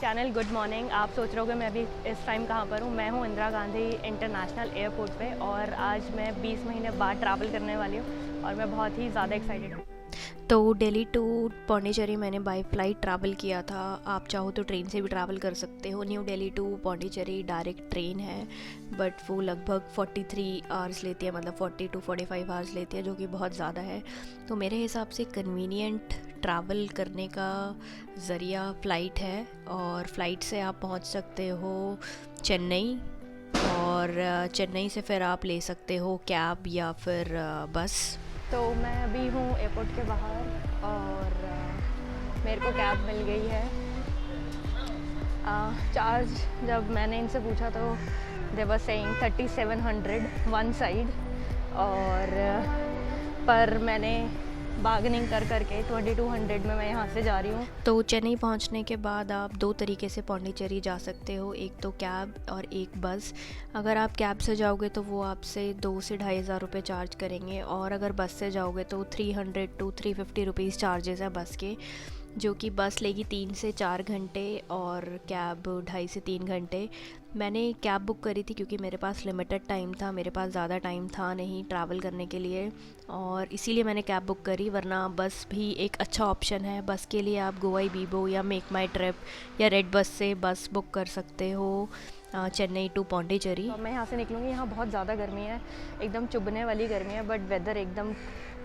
Channel good morning. आप सोच रहे होगे मैं अभी इस टाइम कहाँ पर हूँ। मैं हूँ इंदिरा गांधी इंटरनेशनल एयरपोर्ट पे और आज मैं 20 महीने बाद ट्रैवल करने वाली हूँ और मैं बहुत ही ज़्यादा एक्साइटेड हूँ। तो दिल्ली टू पौंडीचेरी मैंने बाय फ्लाइट ट्रैवल किया था। आप चाहो तो ट्रेन से भी ट्रैवल कर सकते हो। New Delhi to Pondicherry direct train है, बट वो लगभग 43 आवर्स लेती है, मतलब 40 to 45 आवर्स लेती है, जो कि बहुत ज़्यादा है। तो मेरे हिसाब से कन्वीनियंट ट्रैवल करने का ज़रिया फ़्लाइट है और फ़्लाइट से आप पहुंच सकते हो चेन्नई, और चेन्नई से फिर आप ले सकते हो कैब या फिर बस। तो मैं अभी हूँ एयरपोर्ट के बाहर और मेरे को कैब मिल गई है। चार्ज जब मैंने इनसे पूछा तो दे वर सेइंग 3700 वन साइड, और पर मैंने बार्गेनिंग कर करके 2200 में मैं यहाँ से जा रही हूँ। तो चेन्नई पहुंचने के बाद आप दो तरीके से पौंडीचेरी जा सकते हो, एक तो कैब और एक बस। अगर आप कैब से जाओगे तो वो आपसे 2 से 2,500 रुपये चार्ज करेंगे, और अगर बस से जाओगे तो 300 to 350 रुपीज़ चार्जेस है बस के, जो कि बस लेगी 3 से 4 घंटे और कैब 2.5 से 3 घंटे। मैंने कैब बुक करी थी क्योंकि मेरे पास लिमिटेड टाइम था, मेरे पास ज़्यादा टाइम था नहीं ट्रैवल करने के लिए, और इसीलिए मैंने कैब बुक करी। वरना बस भी एक अच्छा ऑप्शन है। बस के लिए आप गोवा बीबो या मेक माई ट्रिप या रेड बस से बस बुक कर सकते हो चेन्नई टू पौंडीचेरी। तो मैं यहाँ से निकलूँगी। यहाँ बहुत ज़्यादा गर्मी है, एकदम चुभने वाली गर्मी है, बट वेदर एकदम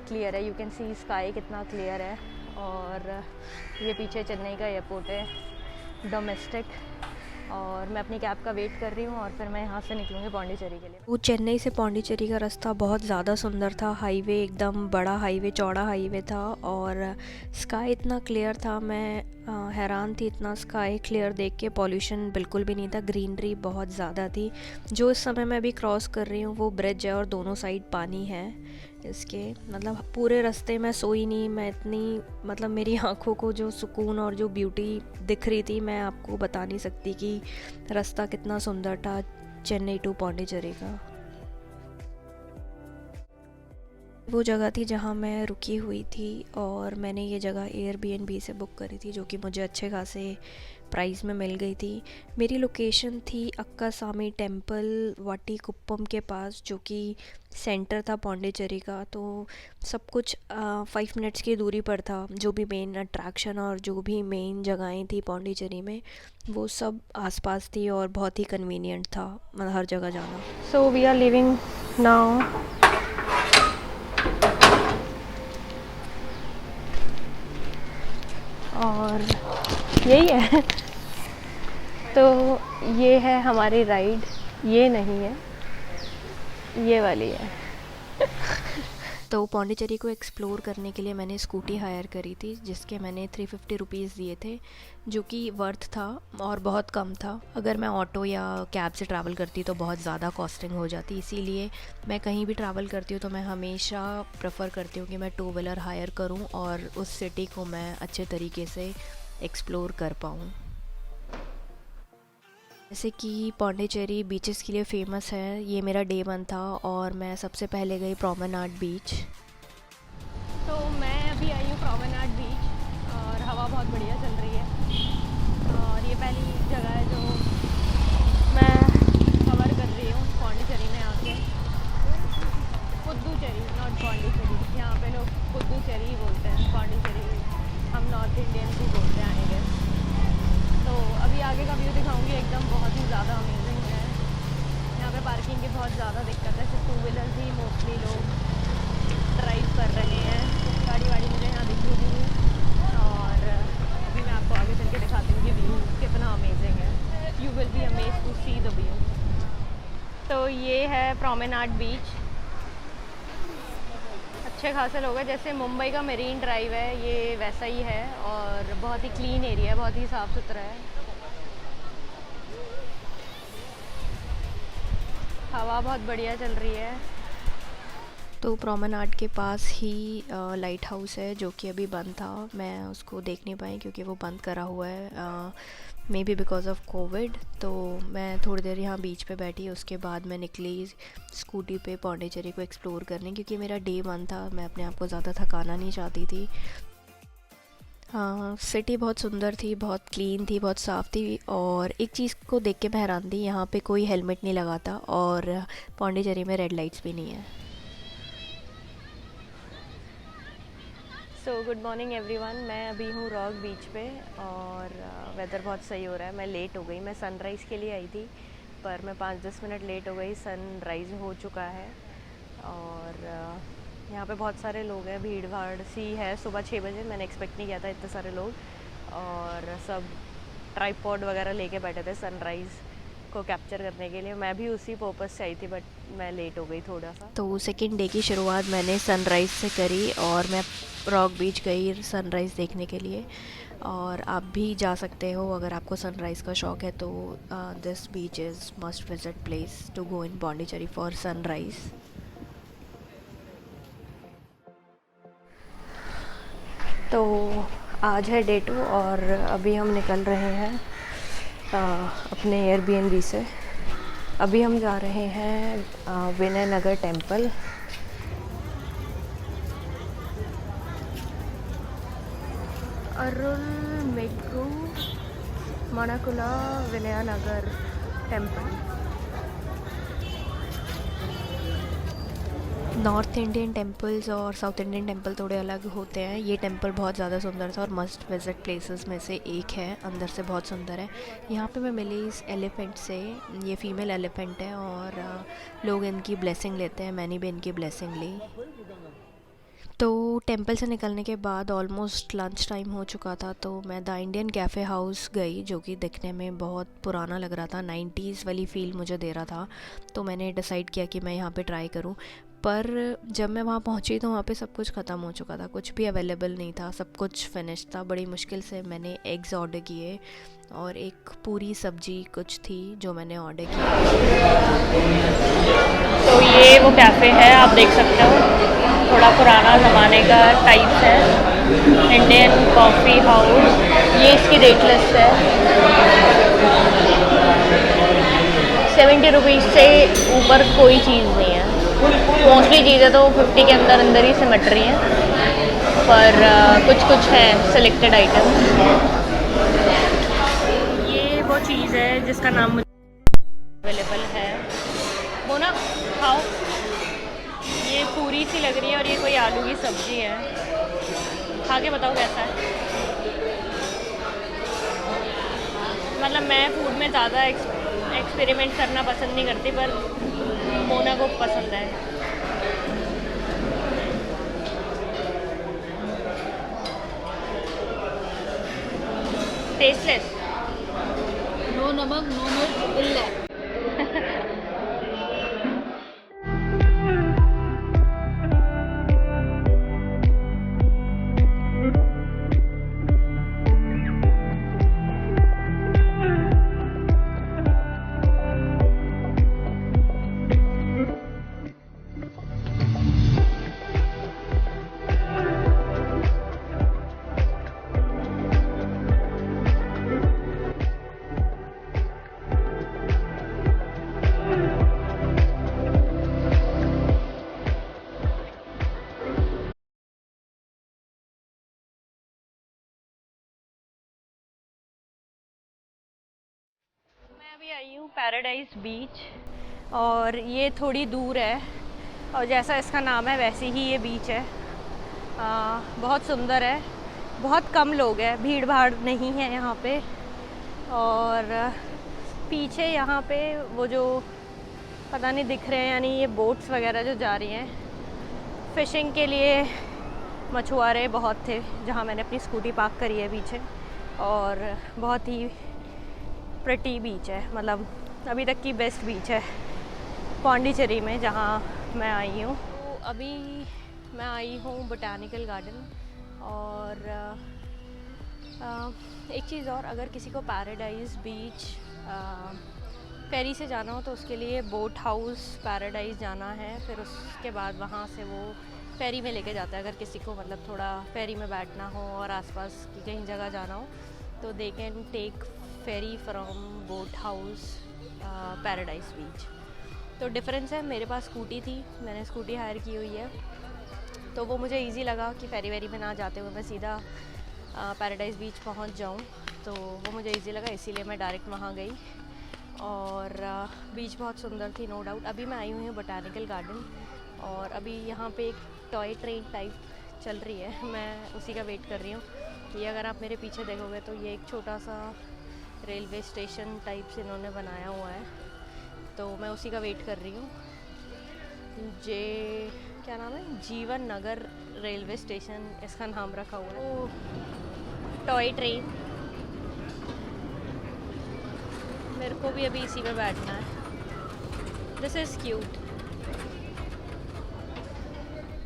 क्लियर है। यू कैन सी स्काई कितना क्लियर है। और ये पीछे चेन्नई का एयरपोर्ट है डोमेस्टिक, और मैं अपनी कैब का वेट कर रही हूँ और फिर मैं यहाँ से निकलूँगी पौंडीचेरी के लिए। वो चेन्नई से पौंडीचेरी का रास्ता बहुत ज़्यादा सुंदर था। हाईवे एकदम बड़ा हाईवे, चौड़ा हाईवे था, और स्काई इतना क्लियर था। मैं हैरान थी, इतना स्काई क्लियर देख के। पॉल्यूशन बिल्कुल भी नहीं था, ग्रीनरी बहुत ज़्यादा थी। जो इस समय मैं अभी क्रॉस कर रही हूँ वो ब्रिज है और दोनों साइड पानी है इसके। मतलब पूरे रास्ते मैं सोई नहीं, मैं इतनी, मतलब मेरी आंखों को जो सुकून और जो ब्यूटी दिख रही थी, मैं आपको बता नहीं सकती कि रास्ता कितना सुंदर था चेन्नई टू पौंडीचेरी का। वो जगह थी जहाँ मैं रुकी हुई थी, और मैंने ये जगह एयरबीएनबी से बुक करी थी, जो कि मुझे अच्छे खासे प्राइस में मिल गई थी। मेरी लोकेशन थी अक्कासामी टेम्पल वाटीकुप्पम के पास, जो कि सेंटर था पौंडीचेरी का। तो सब कुछ 5 मिनट्स की दूरी पर था। जो भी मेन अट्रैक्शन और जो भी मेन जगहें थी पौंडीचेरी में, वो सब आसपास थी और बहुत ही कन्वीनियंट था, मतलब हर जगह जाना। So we are living now. और यही है। तो ये है हमारी राइड, ये नहीं है, ये वाली है। तो पौंडीचेरी को एक्सप्लोर करने के लिए मैंने स्कूटी हायर करी थी, जिसके मैंने 350 रुपीज़ दिए थे, जो कि वर्थ था और बहुत कम था। अगर मैं ऑटो या कैब से ट्रैवल करती तो बहुत ज़्यादा कॉस्टिंग हो जाती। इसीलिए मैं कहीं भी ट्रैवल करती हूँ तो मैं हमेशा प्रेफर करती हूँ कि मैं 2 व्हीलर हायर करूँ और उस सिटी को मैं अच्छे तरीके से एक्सप्लोर कर पाऊँ। जैसे कि पौंडीचेरी बीचेस के लिए फ़ेमस है। ये मेरा डे 1 था और मैं सबसे पहले गई प्रोमेनाड बीच। तो मैं अभी आई हूँ प्रोमेनाड बीच और हवा बहुत बढ़िया चल रही है, और ये पहली जगह है जो मैं कवर कर रही हूँ पौंडीचेरी में आके। पुदुचेरी, नॉट पौंडीचेरी। यहाँ पे लोग पुदुचेरी बोलते हैं, पौंडीचेरी हम नॉर्थ इंडियन ही बोलते हैं आई गेस। तो अभी आगे का व्यू दिखाऊंगी, एकदम बहुत ही ज़्यादा अमेजिंग है। यहाँ पे पार्किंग की बहुत ज़्यादा दिक्कत है, सिर्फ 2 व्हीलर्स ही मोस्टली लोग ड्राइव कर रहे हैं। गाड़ी वाड़ी मुझे यहाँ दिख रही थी, और अभी मैं आपको आगे चल के दिखाती हूँ कि व्यू कितना अमेजिंग है। You will be amazed to see the view. तो ये है प्रोमेनाड बीच। अच्छे खासे लोग हैं, जैसे मुंबई का मरीन ड्राइव है, ये वैसा ही है, और बहुत ही क्लीन एरिया है, बहुत ही साफ़ सुथरा है। हवा बहुत बढ़िया चल रही है। तो प्रोमेनाड के पास ही लाइट हाउस है, जो कि अभी बंद था। मैं उसको देख नहीं पाई क्योंकि वो बंद करा हुआ है, may be because of Covid. तो मैं थोड़ी देर यहाँ बीच पे बैठी, उसके बाद मैं निकली स्कूटी पे पौंडीचेरी को एक्सप्लोर करने, क्योंकि मेरा डे 1 था। मैं अपने आप को ज़्यादा थकाना नहीं चाहती थी। हाँ, सिटी बहुत सुंदर थी, बहुत क्लीन थी, बहुत साफ़ थी। और एक चीज़ को देख के मैं हैरान थी, यहाँ पे कोई हेलमेट नहीं लगाता और पौंडीचेरी में रेड लाइट्स भी नहीं है। सो गुड मॉर्निंग एवरीवन, मैं अभी हूँ रॉक बीच पे और वेदर बहुत सही हो रहा है। मैं लेट हो गई, मैं सनराइज़ के लिए आई थी पर मैं 5-10 मिनट लेट हो गई। सनराइज़ हो चुका है और यहाँ पे बहुत सारे लोग हैं, भीड़ भाड़ सी है। सुबह 6 बजे मैंने एक्सपेक्ट नहीं किया था इतने सारे लोग और सब ट्राइपॉड वगैरह लेके बैठे थे सनराइज़ को कैप्चर करने के लिए। मैं भी उसी पर्पस से आई थी बट मैं लेट हो गई थोड़ा सा। तो सेकेंड डे की शुरुआत मैंने सनराइज़ से करी और मैं रॉक बीच गई सनराइज़ देखने के लिए। और आप भी जा सकते हो अगर आपको सनराइज़ का शौक़ है तो। This beach is must visit place to go in Pondicherry for sunrise. तो आज है डे 2 और अभी हम निकल रहे हैं अपने एयरबीएनबी से। अभी हम जा रहे हैं विनय नगर टेम्पल। अरुल मेकू मणकुला विनय नगर टेम्पल। नॉर्थ इंडियन टेम्पल्स और साउथ इंडियन टेम्पल थोड़े अलग होते हैं। ये टेम्पल बहुत ज़्यादा सुंदर था और मस्ट विज़िट प्लेसेस में से एक है। अंदर से बहुत सुंदर है। यहाँ पे मैं मिली इस एलिफेंट से। ये फ़ीमेल एलिफेंट है और लोग इनकी ब्लेसिंग लेते हैं। मैंने भी इनकी ब्लेसिंग ली। तो टेंपल से निकलने के बाद ऑलमोस्ट लंच टाइम हो चुका था तो मैं द इंडियन कैफ़े हाउस गई, जो कि दिखने में बहुत पुराना लग रहा था। 90s वाली फ़ील मुझे दे रहा था। तो मैंने डिसाइड किया कि मैं यहाँ पे ट्राई करूँ। पर जब मैं वहाँ पहुँची तो वहाँ पे सब कुछ ख़त्म हो चुका था, कुछ भी अवेलेबल नहीं था, सब कुछ फिनिश था। बड़ी मुश्किल से मैंने एग्स ऑर्डर किए और एक पूरी सब्जी कुछ थी जो मैंने ऑर्डर किया। तो ये वो कैफ़े है, आप देख सकते हो, थोड़ा पुराना ज़माने का टाइप है। इंडियन कॉफ़ी हाउस, ये इसकी रेट लिस्ट है। 70 रुपीज़ से ऊपर कोई चीज़ नहीं है। मोस्टली चीज़ें तो 50 के अंदर ही सिमट रही हैं, पर कुछ कुछ है सिलेक्टेड आइटम। ये वो चीज़ है जिसका नाम मुझे अवेलेबल है। वो ना खाओ, ये पूरी सी लग रही है और ये कोई आलू की सब्ज़ी है। खा के बताओ कैसा है। मतलब मैं फूड में ज़्यादा एक्सपेरिमेंट करना पसंद नहीं करती, पर मोना को पसंद है। टेस्टलेस, नो नमक नो मिर्च इल्ला। अभी आई हूँ पैराडाइज बीच और ये थोड़ी दूर है और जैसा इसका नाम है वैसे ही ये बीच है। बहुत सुंदर है, बहुत कम लोग हैं, भीड़ भाड़ नहीं है यहाँ पे। और पीछे यहाँ पे वो जो पता नहीं दिख रहे हैं, यानी ये बोट्स वगैरह जो जा रही हैं फ़िशिंग के लिए। मछुआरे बहुत थे जहाँ मैंने अपनी स्कूटी पार्क करी है पीछे। और बहुत ही प्रिटी बीच है, मतलब अभी तक की बेस्ट बीच है पौंडीचेरी में जहाँ मैं आई हूँ। तो अभी मैं आई हूँ बोटानिकल गार्डन। और एक चीज़ और, अगर किसी को पैराडाइज बीच फेरी से जाना हो तो उसके लिए बोट हाउस पैराडाइज जाना है। फिर उसके बाद वहाँ से वो फेरी में लेके जाता है। अगर किसी को मतलब थोड़ा फेरी में बैठना हो और आसपास की कहीं जगह जाना हो तो they can take ferry from boat house paradise beach. तो डिफरेंस है, मेरे पास स्कूटी थी, मैंने स्कूटी हायर की हुई है तो वो मुझे इजी लगा कि फेरी वेरी में ना जाते हुए मैं सीधा पैराडाइज़ बीच पहुंच जाऊं, तो वो मुझे इजी लगा, इसीलिए मैं डायरेक्ट वहां गई। और बीच बहुत सुंदर थी, नो डाउट। अभी मैं आई हुई हूँ बोटानिकल गार्डन, और अभी यहाँ पे एक टॉय ट्रेन टाइप चल रही है, मैं उसी का वेट कर रही हूँ। ये अगर आप मेरे पीछे देखोगे तो ये एक छोटा सा रेलवे स्टेशन टाइप से इन्होंने बनाया हुआ है, तो मैं उसी का वेट कर रही हूँ। क्या नाम है, जीवन नगर रेलवे स्टेशन इसका नाम रखा हुआ है। टॉय ट्रेन, मेरे को भी अभी इसी पे बैठना है। This is cute.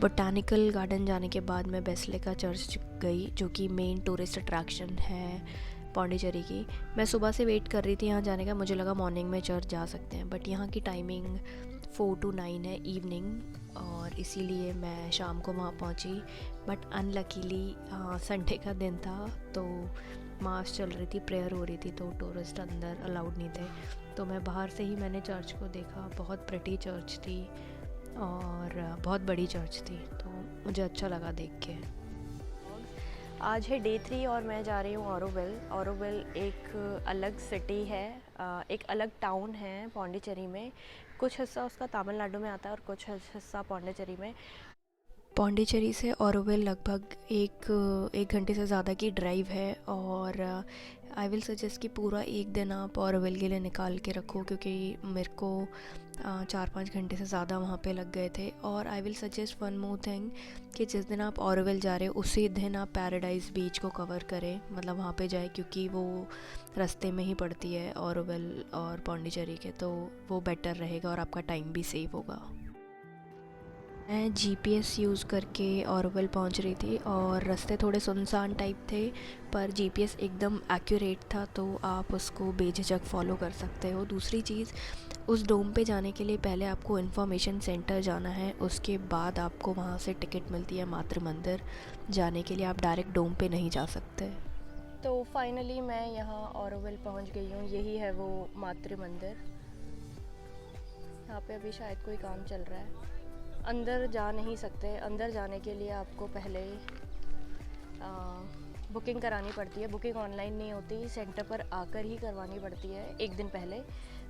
Botanical garden जाने के बाद मैं बेसिलिका चर्च गई, जो कि मेन टूरिस्ट अट्रैक्शन है पौंडीचेरी की। मैं सुबह से वेट कर रही थी यहाँ जाने का, मुझे लगा मॉर्निंग में चर्च जा सकते हैं, बट यहाँ की टाइमिंग 4 to 9 है इवनिंग, और इसीलिए मैं शाम को वहाँ पहुँची। बट अनलकीली संडे का दिन था, तो मास चल रही थी, प्रेयर हो रही थी, तो टूरिस्ट अंदर अलाउड नहीं थे। तो मैं बाहर से ही मैंने चर्च को देखा, बहुत प्रिटी चर्च थी और बहुत बड़ी चर्च थी, तो मुझे अच्छा लगा देख के। आज है डे 3 और मैं जा रही हूँ ऑरोविल। ऑरोविल एक अलग सिटी है, एक अलग टाउन है पौंडीचेरी में। कुछ हिस्सा उसका तमिलनाडु में आता है और कुछ हिस्सा पौंडीचेरी में। पौंडीचेरी से ऑरोविल लगभग एक घंटे से ज़्यादा की ड्राइव है, और आई विल सजेस्ट कि पूरा एक दिन आप ऑरोविल के लिए निकाल के रखो, क्योंकि मेरे को 4-5 घंटे से ज़्यादा वहाँ पे लग गए थे। और I will suggest one more thing कि जिस दिन आप ऑरोविल जा रहे हो उसी दिन आप पैराडाइज़ बीच को कवर करें, मतलब वहाँ पे जाए, क्योंकि वो रास्ते में ही पड़ती है ऑरोविल और पौंडीचेरी के, तो वो बेटर रहेगा और आपका टाइम भी सेव होगा। मैं जीपीएस यूज़ करके ऑरोविल पहुंच रही थी, और रास्ते थोड़े सुनसान टाइप थे, पर जीपीएस एकदम एक्यूरेट था, तो आप उसको बेझिझक फॉलो कर सकते हो। दूसरी चीज़, उस डोम पे जाने के लिए पहले आपको इन्फॉर्मेशन सेंटर जाना है, उसके बाद आपको वहाँ से टिकट मिलती है मातृ मंदिर जाने के लिए। आप डायरेक्ट डोम पे नहीं जा सकते। तो फाइनली मैं यहाँ ऑरोविल पहुँच गई हूँ। यही है वो मातृ मंदिर। यहाँ पे अभी शायद कोई काम चल रहा है, अंदर जा नहीं सकते। अंदर जाने के लिए आपको पहले बुकिंग करानी पड़ती है। बुकिंग ऑनलाइन नहीं होती, सेंटर पर आकर ही करवानी पड़ती है एक दिन पहले।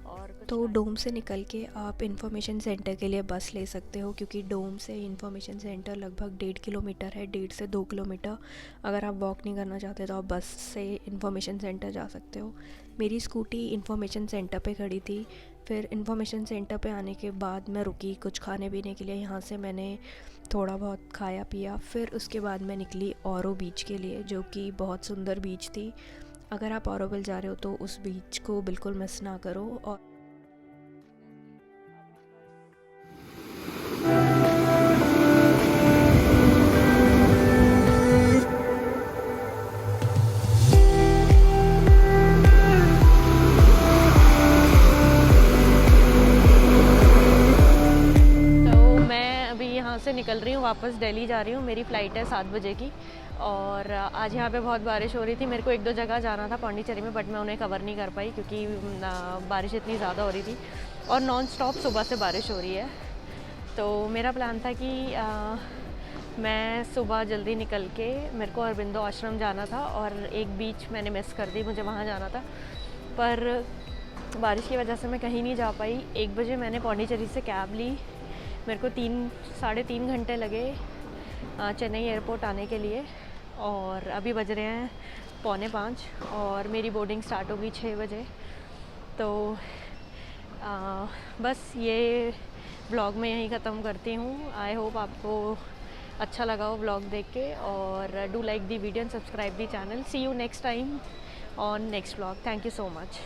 और तो डोम से निकल के आप इन्फॉर्मेशन सेंटर के लिए बस ले सकते हो, क्योंकि डोम से इन्फॉर्मेशन सेंटर लगभग 1.5 किलोमीटर है, 1.5 से 2 किलोमीटर। अगर आप वॉक नहीं करना चाहते तो आप बस से इन्फॉर्मेशन सेंटर जा सकते हो। मेरी स्कूटी इन्फॉर्मेशन सेंटर पे खड़ी थी, फिर इन्फॉर्मेशन सेंटर पे आने के बाद मैं रुकी कुछ खाने पीने के लिए। यहाँ से मैंने थोड़ा बहुत खाया पिया, फिर उसके बाद मैं निकली औरो बीच के लिए, जो कि बहुत सुंदर बीच थी। अगर आप ऑरोविल जा रहे हो तो उस बीच को बिल्कुल मिस ना करो। और से निकल रही हूँ, वापस दिल्ली जा रही हूँ। मेरी फ़्लाइट है 7 बजे की, और आज यहाँ पे बहुत बारिश हो रही थी। मेरे को 1-2 जगह जाना था पौंडीचेरी में, बट मैं उन्हें कवर नहीं कर पाई क्योंकि बारिश इतनी ज़्यादा हो रही थी, और नॉन स्टॉप सुबह से बारिश हो रही है। तो मेरा प्लान था कि मैं सुबह जल्दी निकल के, मेरे को अरबिंदो आश्रम जाना था, और एक बीच मैंने मिस कर दी, मुझे वहाँ जाना था, पर बारिश की वजह से मैं कहीं नहीं जा पाई। 1 बजे मैंने पौंडीचेरी से कैब ली। मेरे को 3-3.5 घंटे लगे चेन्नई एयरपोर्ट आने के लिए, और अभी बज रहे हैं 4:45 और मेरी बोर्डिंग स्टार्ट होगी 6 बजे। तो बस ये व्लॉग मैं यहीं ख़त्म करती हूँ। आई होप आपको अच्छा लगा हो व्लॉग देख के, और do like the video and subscribe the channel. See you next time on next vlog. Thank you so much.